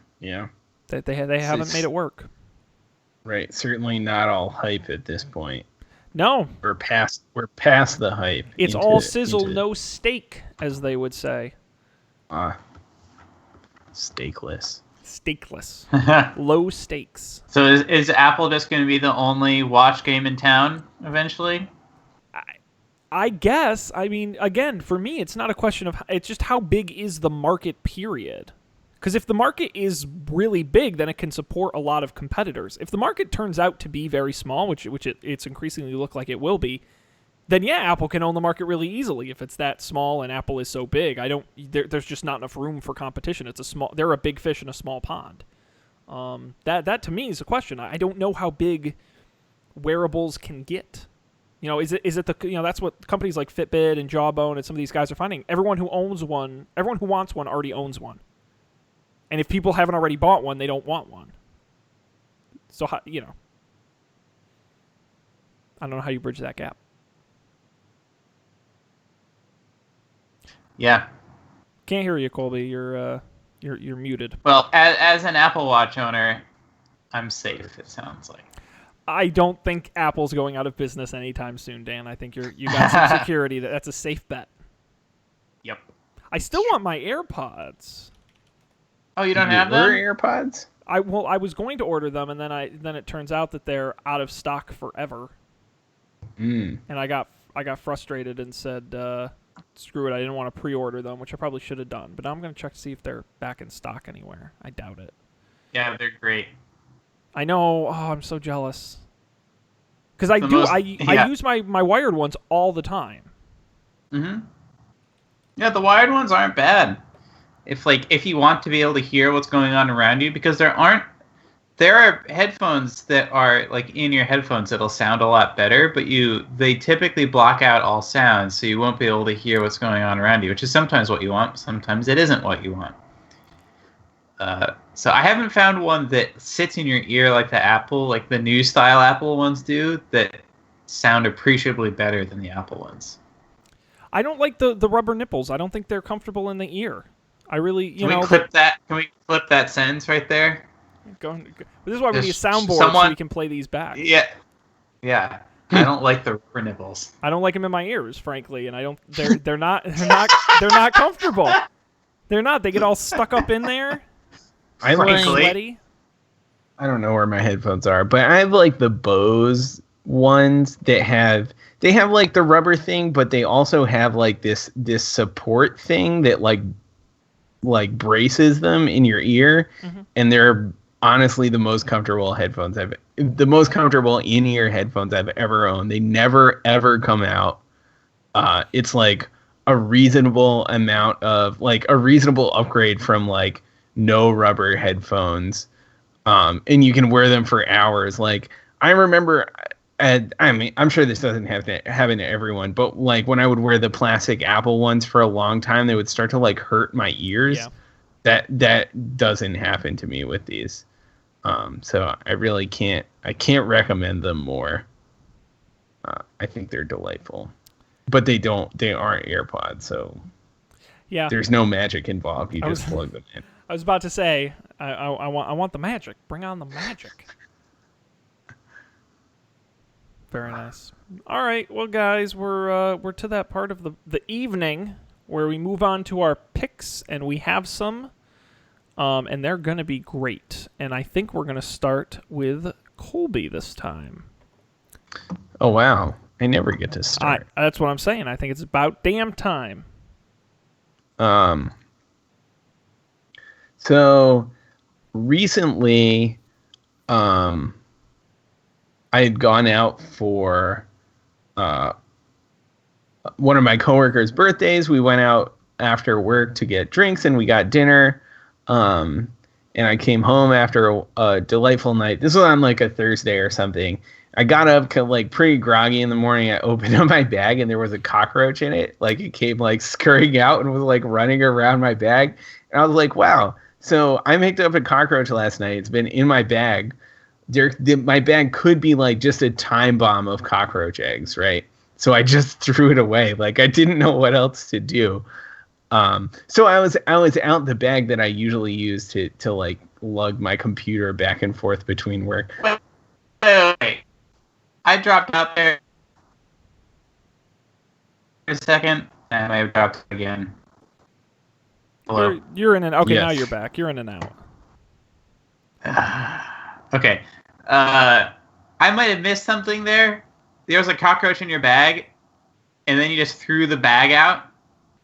They haven't made it work. Right. Certainly not all hype at this point. No. We're past the hype. It's all sizzle, no steak, as they would say. Steakless. Low stakes. So is Apple just going to be the only watch game in town eventually? I guess. I mean, again, for me, it's not a question of... It's just how big is the market, period. Because if the market is really big, then it can support a lot of competitors. If the market turns out to be very small, which it's increasingly look like it will be, then yeah, Apple can own the market really easily if it's that small and Apple is so big. There's just not enough room for competition. They're a big fish in a small pond. That to me is a question. I don't know how big wearables can get. Is it that's what companies like Fitbit and Jawbone and some of these guys are finding. Everyone who wants one already owns one. And if people haven't already bought one, they don't want one. So, I don't know how you bridge that gap. Yeah. Can't hear you, Colby. You're muted. Well, as an Apple Watch owner, I'm safe, it sounds like. I don't think Apple's going out of business anytime soon, Dan. I think you got some security. That's a safe bet. Yep. I still want my AirPods. Oh, you don't have them? AirPods? I was going to order them, and then it turns out that they're out of stock forever. And I got frustrated and said, screw it, I didn't want to pre-order them, which I probably should have done. But now I'm going to check to see if they're back in stock anywhere. I doubt it. Yeah, they're great. I know. Oh, I'm so jealous. Because I use my wired ones all the time. Mm-hmm. Yeah, the wired ones aren't bad. If you want to be able to hear what's going on around you, because there are headphones that are like in your headphones that'll sound a lot better, but they typically block out all sounds, so you won't be able to hear what's going on around you, which is sometimes what you want, sometimes it isn't what you want. So I haven't found one that sits in your ear like the new style Apple ones do, that sound appreciably better than the Apple ones. I don't like the rubber nipples. I don't think they're comfortable in the ear. I really, Can we clip that sentence right there? This is why we need a soundboard so we can play these back. Yeah. I don't like the rubber nipples. I don't like them in my ears, frankly, and I don't. They're not comfortable. They're not. They get all stuck up in there. I like sweaty. I don't know where my headphones are, but I have like the Bose ones that have like the rubber thing, but they also have like this support thing that like braces them in your ear, and they're honestly the most comfortable in-ear headphones I've ever owned. They never ever come out. It's like a reasonable amount of a reasonable upgrade from like no rubber headphones, and you can wear them for hours. Like I remember, I'm sure this doesn't happen to everyone, but like when I would wear the plastic Apple ones for a long time, they would start to like hurt my ears. Yeah. That doesn't happen to me with these. So I really can't recommend them more. I think they're delightful, but they aren't AirPods, so yeah, there's no magic involved. You just plug them in. I was about to say, I want the magic. Bring on the magic. Very nice. All right, well, guys, we're to that part of the evening where we move on to our picks, and we have some, and they're gonna be great. And I think we're gonna start with Colby this time. Oh wow! I never get to start. That's what I'm saying. I think it's about damn time. So recently, I had gone out for one of my coworkers' birthdays. We went out after work to get drinks, and we got dinner. And I came home after a delightful night. This was on like a Thursday or something. I got up like pretty groggy in the morning. I opened up my bag, and there was a cockroach in it. Like it came like scurrying out and was like running around my bag. And I was like, wow. So I picked up a cockroach last night. It's been in my bag. My bag could be like just a time bomb of cockroach eggs, right? So I just threw it away. Like I didn't know what else to do. So I was out the bag that I usually use to like lug my computer back and forth between work. Wait. I dropped out there for a second, and I dropped again. Hello? You're in and okay. Yes. Now you're back. You're in and out. Okay. I might have missed something there. There was a cockroach in your bag, and then you just threw the bag out?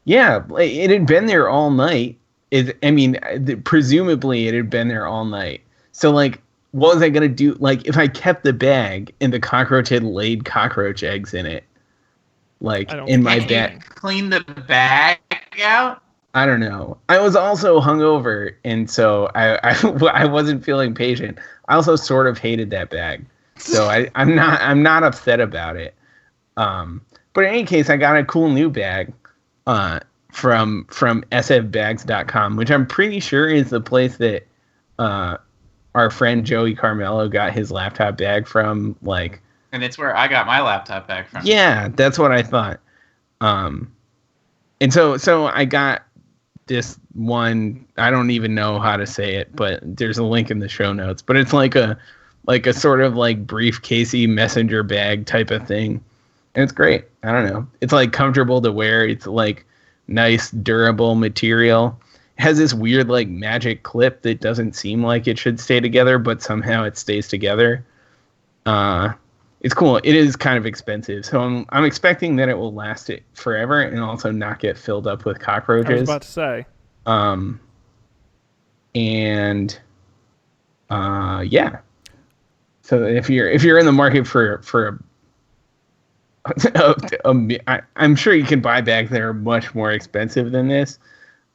Yeah, it had been there all night. Presumably it had been there all night. So, like, what was I going to do? Like, if I kept the bag and the cockroach had laid cockroach eggs in it, like in my bag. Clean the bag out? I don't know. I was also hungover, and so I wasn't feeling patient. I also sort of hated that bag, so I'm not upset about it. But in any case, I got a cool new bag from sfbags.com, which I'm pretty sure is the place that our friend Joey Carmelo got his laptop bag from. Like, and it's where I got my laptop bag from. Yeah, that's what I thought. And so I got this one. I don't even know how to say it, but there's a link in the show notes. But it's like a sort of like briefcasey messenger bag type of thing, and it's great. I don't know. It's like comfortable to wear. It's like nice, durable material. It has this weird like magic clip that doesn't seem like it should stay together, but somehow it stays together. It's cool. It is kind of expensive, so I'm expecting that it will last it forever and also not get filled up with cockroaches. I was about to say. Yeah. So if you're in the market for I'm sure you can buy bags that are much more expensive than this.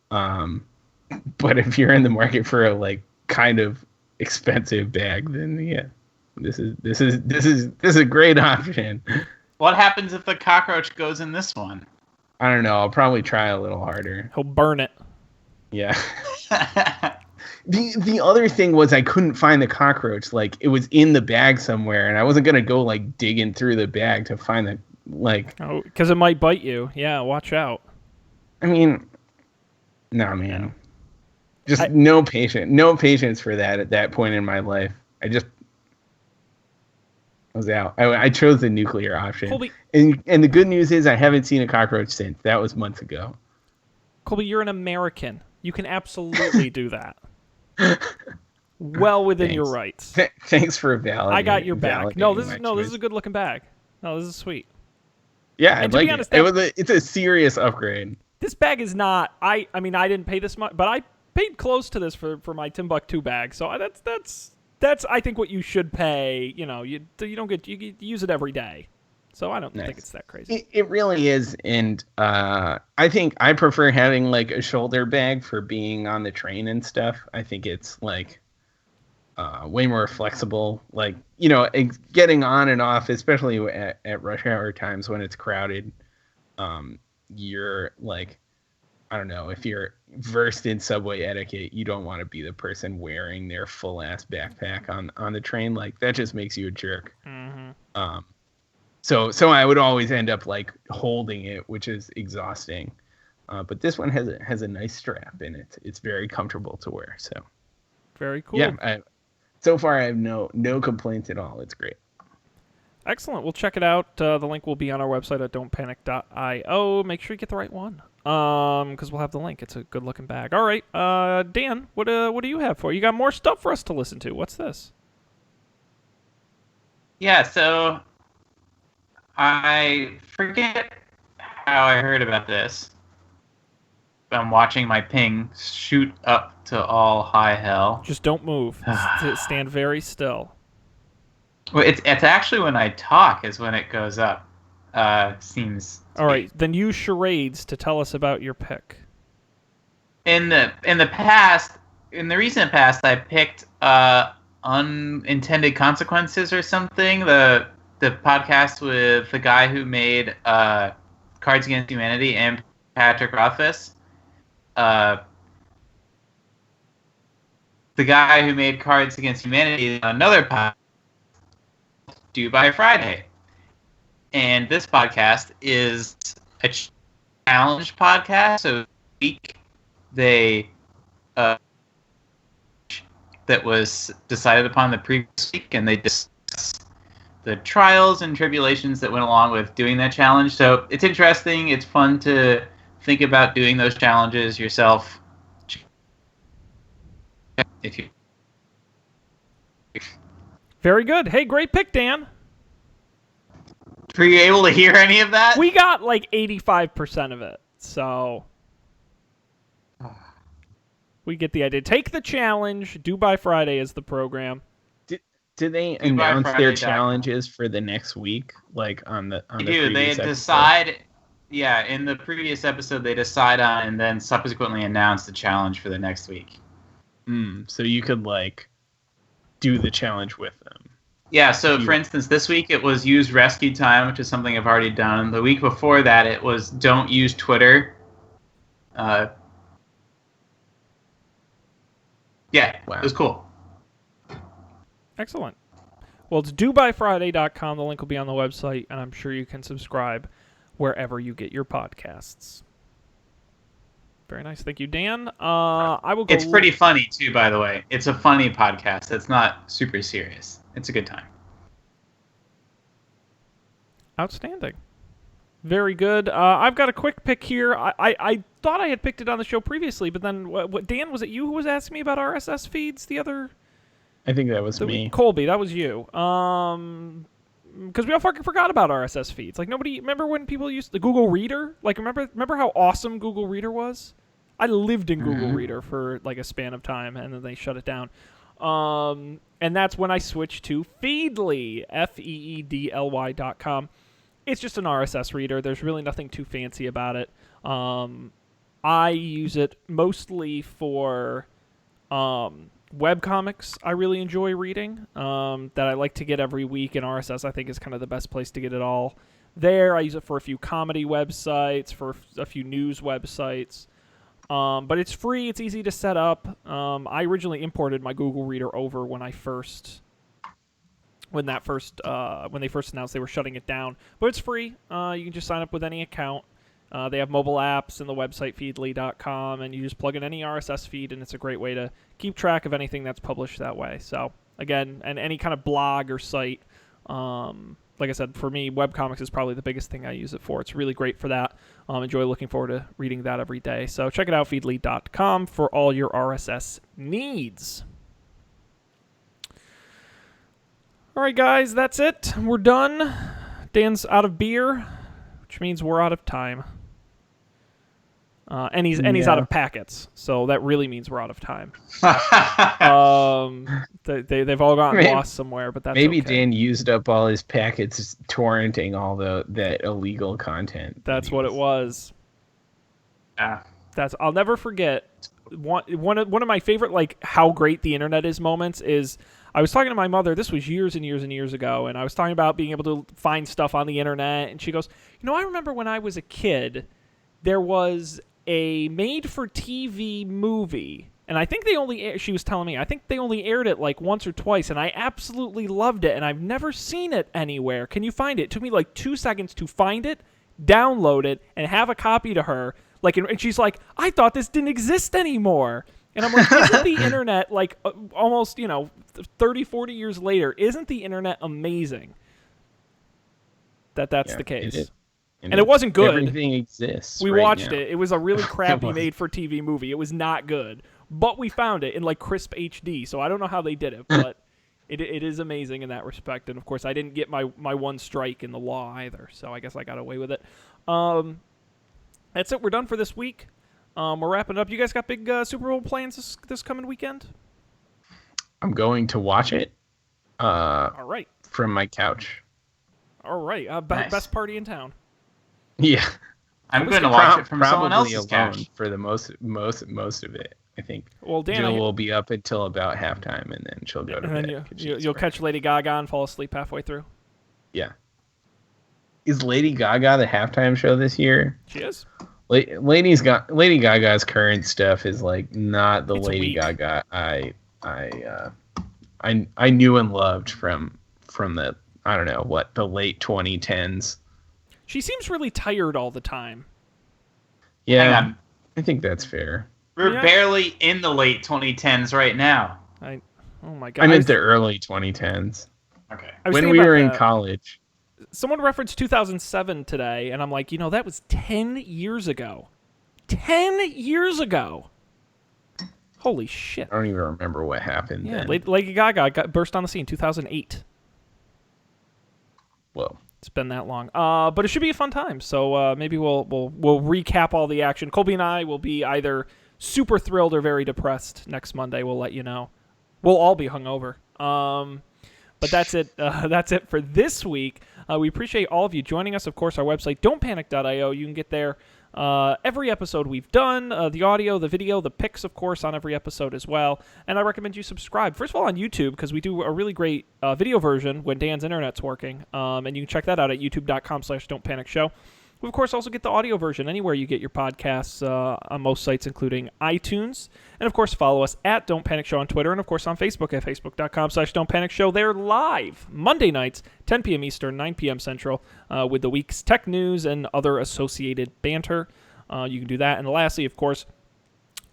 But if you're in the market for a like kind of expensive bag, then yeah. This is a great option. What happens if the cockroach goes in this one? I don't know. I'll probably try a little harder. He'll burn it. Yeah. The other thing was I couldn't find the cockroach. Like, it was in the bag somewhere, and I wasn't gonna go like digging through the bag to find the like. Oh, because it might bite you. Yeah, watch out. I mean, no, man. Just no patience for that at that point in my life. I was out. I chose the nuclear option. Colby, and the good news is I haven't seen a cockroach since. That was months ago. Colby, you're an American. You can absolutely do that. Well within your rights. Thanks for validating. I got your back. No, this is a good looking bag. No, this is sweet. Yeah, and to be honest, it's a serious upgrade. This bag is not. I mean, I didn't pay this much, but I paid close to this for my Timbuktu bag. So that's I think what you should pay. You know, you use it every day, so I don't think it's that crazy. It really is, and I think I prefer having like a shoulder bag for being on the train and stuff. I think it's like way more flexible. Like, you know, getting on and off, especially at rush hour times when it's crowded. You're like, I don't know, if you're versed in subway etiquette, you don't want to be the person wearing their full ass backpack on the train. Like, that just makes you a jerk. Mm-hmm. So I would always end up like holding it, which is exhausting. But this one has a nice strap in it. It's very comfortable to wear. So very cool. Yeah. So far I have no complaints at all. It's great. Excellent. We'll check it out. The link will be on our website at don'tpanic.io. Make sure you get the right one, because we'll have the link. It's a good-looking bag. All right, Dan, what do you have for you? You got more stuff for us to listen to. What's this? Yeah, so I forget how I heard about this. I'm watching my ping shoot up to all high hell. Just don't move. Stand very still. Well, it's actually when I talk is when it goes up. Seems. All right, then use charades to tell us about your pick. In the recent past, I picked Unintended Consequences or something. The podcast with the guy who made Cards Against Humanity and Patrick Rothfuss. The guy who made Cards Against Humanity, another podcast. Due by Friday. And this podcast is a challenge podcast. So week they that was decided upon the previous week, and they discuss the trials and tribulations that went along with doing that challenge. So it's interesting. It's fun to think about doing those challenges yourself. If you Very good. Hey, great pick, Dan. Were you able to hear any of that? We got like 85% of it, so we get the idea. Take the challenge. Due by Friday is the program. Did they announce their challenges for the next week? Like on the previous They episode? decide. Yeah, in the previous episode, they decide on and then subsequently announce the challenge for the next week. So you could like do the challenge with them. Yeah. So for instance, this week it was use rescue time, which is something I've already done. The week before that, it was don't use Twitter. Yeah, wow. It was cool. Excellent. Well, it's dobyfriday.com. The link will be on the website, and I'm sure you can subscribe wherever you get your podcasts. Very nice. Thank you, Dan. I will go. It's pretty funny, too, by the way. It's a funny podcast. It's not super serious. It's a good time. Outstanding. Very good. I've got a quick pick here. I thought I had picked it on the show previously, but then, Dan, was it you who was asking me about RSS feeds the other... I think that was me. Colby, that was you. Because we all fucking forgot about RSS feeds. Like, nobody... Remember when people used the Google Reader? Like, remember how awesome Google Reader was? I lived in Google Reader for, like, a span of time, and then they shut it down. And that's when I switched to Feedly, FEEDLY.com. It's just an RSS reader. There's really nothing too fancy about it. I use it mostly for webcomics I really enjoy reading, that I like to get every week, and RSS I think is kind of the best place to get it all there. I use it for a few comedy websites, for a few news websites. But it's free. It's easy to set up. I originally imported my Google Reader over when they first announced they were shutting it down. But it's free. You can just sign up with any account. They have mobile apps and the website feedly.com, and you just plug in any RSS feed, and it's a great way to keep track of anything that's published that way. So, again, and any kind of blog or site. Like I said, for me, webcomics is probably the biggest thing I use it for. It's really great for that. Enjoy looking forward to reading that every day. So check it out, feedly.com, for all your RSS needs. All right, guys, that's it. We're done. Dan's out of beer, which means we're out of time. And he's out of packets, so that really means we're out of time. They've all gotten lost somewhere, but that's maybe okay. Dan used up all his packets torrenting all that illegal content. That's what it was. Yeah. I'll never forget one of my favorite, like, how great the internet is moments is I was talking to my mother. This was years and years and years ago, and I was talking about being able to find stuff on the internet, and she goes, I remember when I was a kid, there was a made-for-TV movie, and I think she was telling me, I think they only aired it like once or twice, and I absolutely loved it, and I've never seen it anywhere. Can you find it? It took me like 2 seconds to find it, download it, and have a copy to her. And she's like, I thought this didn't exist anymore. And I'm like, isn't the internet, like, almost, 30, 40 years later, isn't the internet amazing that's the case? And it wasn't good. Everything exists. We watched it. It was a really crappy made-for-TV movie. It was not good. But we found it in, like, crisp HD, so I don't know how they did it, but it is amazing in that respect. And, of course, I didn't get my one strike in the law either, so I guess I got away with it. That's it. We're done for this week. We're wrapping it up. You guys got big Super Bowl plans this coming weekend? I'm going to watch it. All right. From my couch. All right. Nice. Best party in town. Yeah. I'm going to watch it from someone probably else's alone couch. for the most of it, I think. Well, Dan, Jill will be up until about halftime, and then she'll go to bed. And then you'll catch Lady Gaga and fall asleep halfway through. Yeah. Is Lady Gaga the halftime show this year? She is. Lady Gaga's current stuff is like not the It's Lady weak. Gaga I knew and loved from the the late 2010s. She seems really tired all the time. Yeah, Hang on. I think that's fair. We're Yeah. barely in the late 2010s right now. Oh my God. I meant the early 2010s. Okay. I was When thinking we about were in that. college. Someone referenced 2007 today, and I'm like, that was 10 years ago. 10 years ago. Holy shit. I don't even remember what happened Yeah, then. Lady Gaga burst on the scene 2008. Whoa. It's been that long. But it should be a fun time. So maybe we'll recap all the action. Colby and I will be either super thrilled or very depressed next Monday. We'll let you know. We'll all be hungover. But that's it. That's it for this week. We appreciate all of you joining us. Of course, our website, don'tpanic.io. You can get there every episode we've done, the audio, the video, the pics, of course, on every episode as well. And I recommend you subscribe. First of all, on YouTube, because we do a really great video version when Dan's internet's working. And you can check that out at youtube.com/don'tpanicshow. We, of course, also get the audio version anywhere you get your podcasts on most sites, including iTunes. And, of course, follow us at Don't Panic Show on Twitter and, of course, on Facebook at facebook.com/don'tpanicshow. They're live Monday nights, 10 p.m. Eastern, 9 p.m. Central, with the week's tech news and other associated banter. You can do that. And lastly, of course,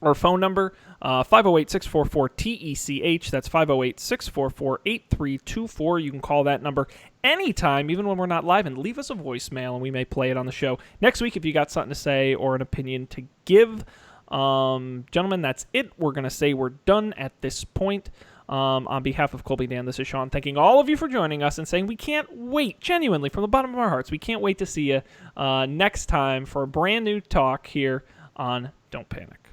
our phone number, 508-644-TECH. That's 508-644-8324. You can call that number anytime, even when we're not live, and leave us a voicemail, and we may play it on the show next week if you got something to say or an opinion to give. Gentlemen, that's it. We're going to say we're done at this point. On behalf of Colby Dan, this is Sean, thanking all of you for joining us and saying we can't wait, genuinely, from the bottom of our hearts, we can't wait to see you next time for a brand new talk here on Don't Panic.